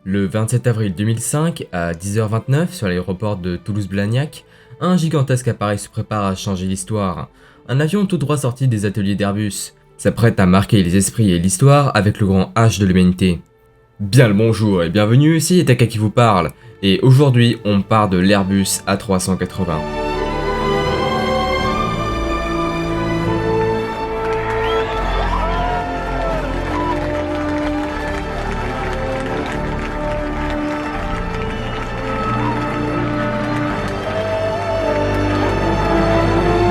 Le 27 avril 2005, à 10h29 sur l'aéroport de Toulouse-Blagnac, un gigantesque appareil se prépare à changer l'histoire. Un avion tout droit sorti des ateliers d'Airbus s'apprête à marquer les esprits et l'histoire avec le grand H de l'humanité. Bien le bonjour et bienvenue, ici Taka qui vous parle, et aujourd'hui on part de l'Airbus A380.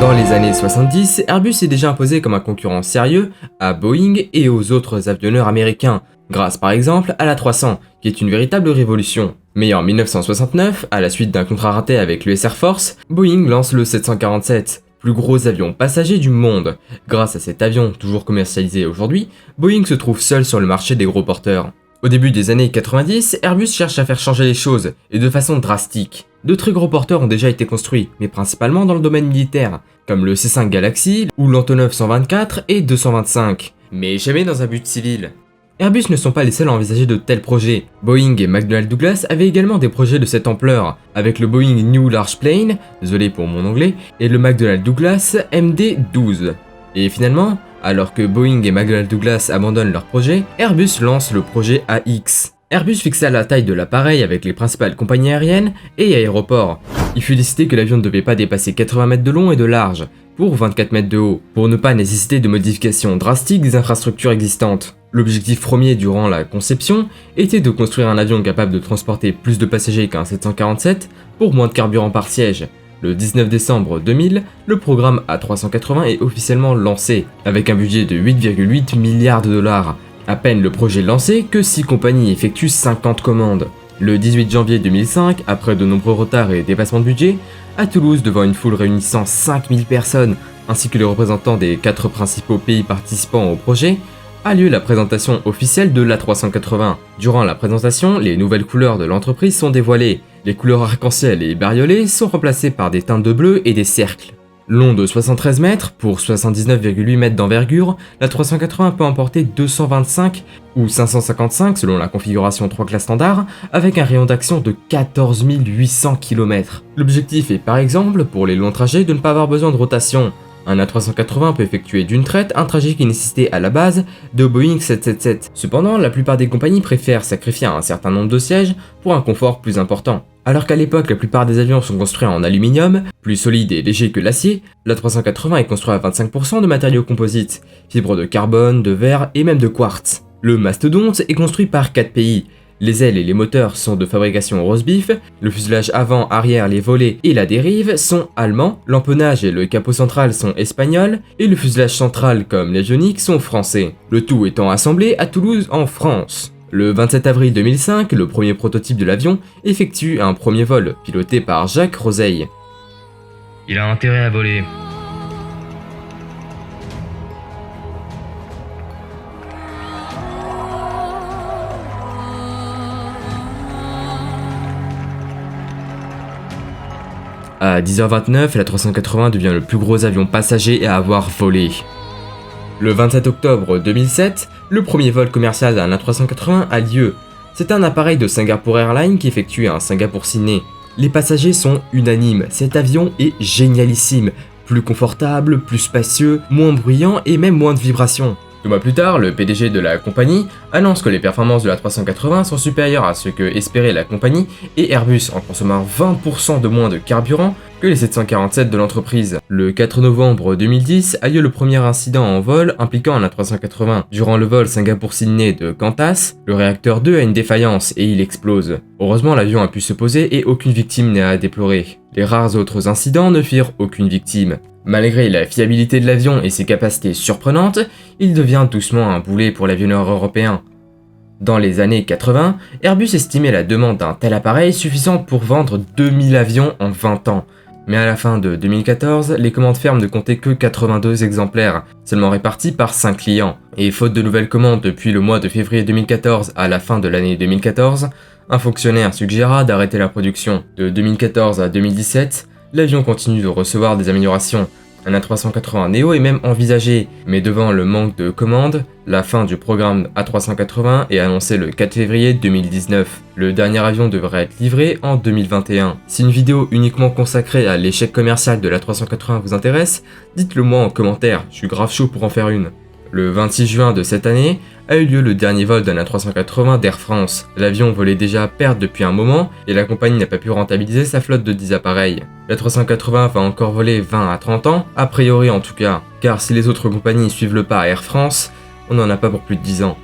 Dans les années 70, Airbus est déjà imposé comme un concurrent sérieux à Boeing et aux autres avionneurs américains, grâce par exemple à l'A300, qui est une véritable révolution. Mais en 1969, à la suite d'un contrat raté avec l'US Air Force, Boeing lance le 747, plus gros avion passager du monde. Grâce à cet avion, toujours commercialisé aujourd'hui, Boeing se trouve seul sur le marché des gros porteurs. Au début des années 90, Airbus cherche à faire changer les choses, et de façon drastique. De très gros porteurs ont déjà été construits, mais principalement dans le domaine militaire, comme le C-5 Galaxy ou l'Antonov 124 et 225, mais jamais dans un but civil. Airbus ne sont pas les seuls à envisager de tels projets. Boeing et McDonnell Douglas avaient également des projets de cette ampleur, avec le Boeing New Large Plane, désolé pour mon anglais, et le McDonnell Douglas MD-12. Et finalement, alors que Boeing et McDonnell Douglas abandonnent leur projet, Airbus lance le projet AX. Airbus fixa la taille de l'appareil avec les principales compagnies aériennes et aéroports. Il fut décidé que l'avion ne devait pas dépasser 80 mètres de long et de large, pour 24 mètres de haut, pour ne pas nécessiter de modifications drastiques des infrastructures existantes. L'objectif premier durant la conception était de construire un avion capable de transporter plus de passagers qu'un 747 pour moins de carburant par siège. Le 19 décembre 2000, le programme A380 est officiellement lancé, avec un budget de 8,8 milliards de dollars. À peine le projet lancé que 6 compagnies effectuent 50 commandes. Le 18 janvier 2005, après de nombreux retards et dépassements de budget, à Toulouse, devant une foule réunissant 5000 personnes, ainsi que les représentants des 4 principaux pays participants au projet, a lieu la présentation officielle de l'A380. Durant la présentation, les nouvelles couleurs de l'entreprise sont dévoilées. Les couleurs arc-en-ciel et bariolées sont remplacées par des teintes de bleu et des cercles. Long de 73 mètres pour 79,8 mètres d'envergure, la 380 peut emporter 225 ou 555 selon la configuration 3 classes standard, avec un rayon d'action de 14 800 km. L'objectif est par exemple, pour les longs trajets, de ne pas avoir besoin de rotation. Un A380 peut effectuer d'une traite un trajet qui nécessitait à la base de Boeing 777. Cependant, la plupart des compagnies préfèrent sacrifier un certain nombre de sièges pour un confort plus important. Alors qu'à l'époque, la plupart des avions sont construits en aluminium, plus solide et léger que l'acier, l'A380 est construit à 25% de matériaux composites, fibres de carbone, de verre et même de quartz. Le mastodonte est construit par 4 pays. Les ailes et les moteurs sont de fabrication Rosbif, le fuselage avant, arrière, les volets et la dérive sont allemands, l'empennage et le capot central sont espagnols, et le fuselage central comme l'avionique sont français. Le tout étant assemblé à Toulouse en France. Le 27 avril 2005, le premier prototype de l'avion effectue un premier vol, piloté par Jacques Roseille. Il a intérêt à voler. À 10h29, la 380 devient le plus gros avion passager à avoir volé. Le 27 octobre 2007, le premier vol commercial d'un A380 a lieu. C'est un appareil de Singapore Airlines qui effectue un Singapour-Sydney. Les passagers sont unanimes, cet avion est génialissime, plus confortable, plus spacieux, moins bruyant et même moins de vibrations. 2 mois plus tard, le PDG de la compagnie annonce que les performances de la 380 sont supérieures à ce que espérait la compagnie et Airbus en consommant 20% de moins de carburant que les 747 de l'entreprise. Le 4 novembre 2010 a lieu le premier incident en vol impliquant un A380. Durant le vol Singapour-Sydney de Qantas, le réacteur 2 a une défaillance et il explose. Heureusement, l'avion a pu se poser et aucune victime n'est à déplorer. Les rares autres incidents ne firent aucune victime. Malgré la fiabilité de l'avion et ses capacités surprenantes, il devient doucement un boulet pour l'avionneur européen. Dans les années 80, Airbus estimait la demande d'un tel appareil suffisante pour vendre 2000 avions en 20 ans. Mais à la fin de 2014, les commandes fermes ne comptaient que 82 exemplaires, seulement répartis par 5 clients. Et faute de nouvelles commandes depuis le mois de février 2014 à la fin de l'année 2014, un fonctionnaire suggéra d'arrêter la production. De 2014 à 2017, l'avion continue de recevoir des améliorations, Un A380 Neo est même envisagé, mais devant le manque de commandes, la fin du programme A380 est annoncée le 4 février 2019. Le dernier avion devrait être livré en 2021. Si une vidéo uniquement consacrée à l'échec commercial de l'A380 vous intéresse, dites-le moi en commentaire, je suis grave chaud pour en faire une. Le 26 juin de cette année a eu lieu le dernier vol d'un A380 d'Air France. L'avion volait déjà à perte depuis un moment et la compagnie n'a pas pu rentabiliser sa flotte de 10 appareils. L'A380 va encore voler 20 à 30 ans, a priori en tout cas, car si les autres compagnies suivent le pas à Air France, on n'en a pas pour plus de 10 ans.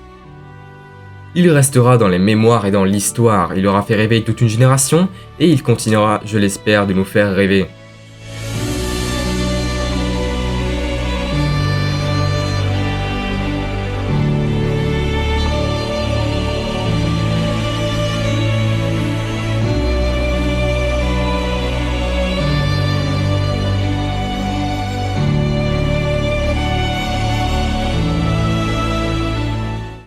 Il restera dans les mémoires et dans l'histoire, il aura fait rêver toute une génération et il continuera, je l'espère, de nous faire rêver.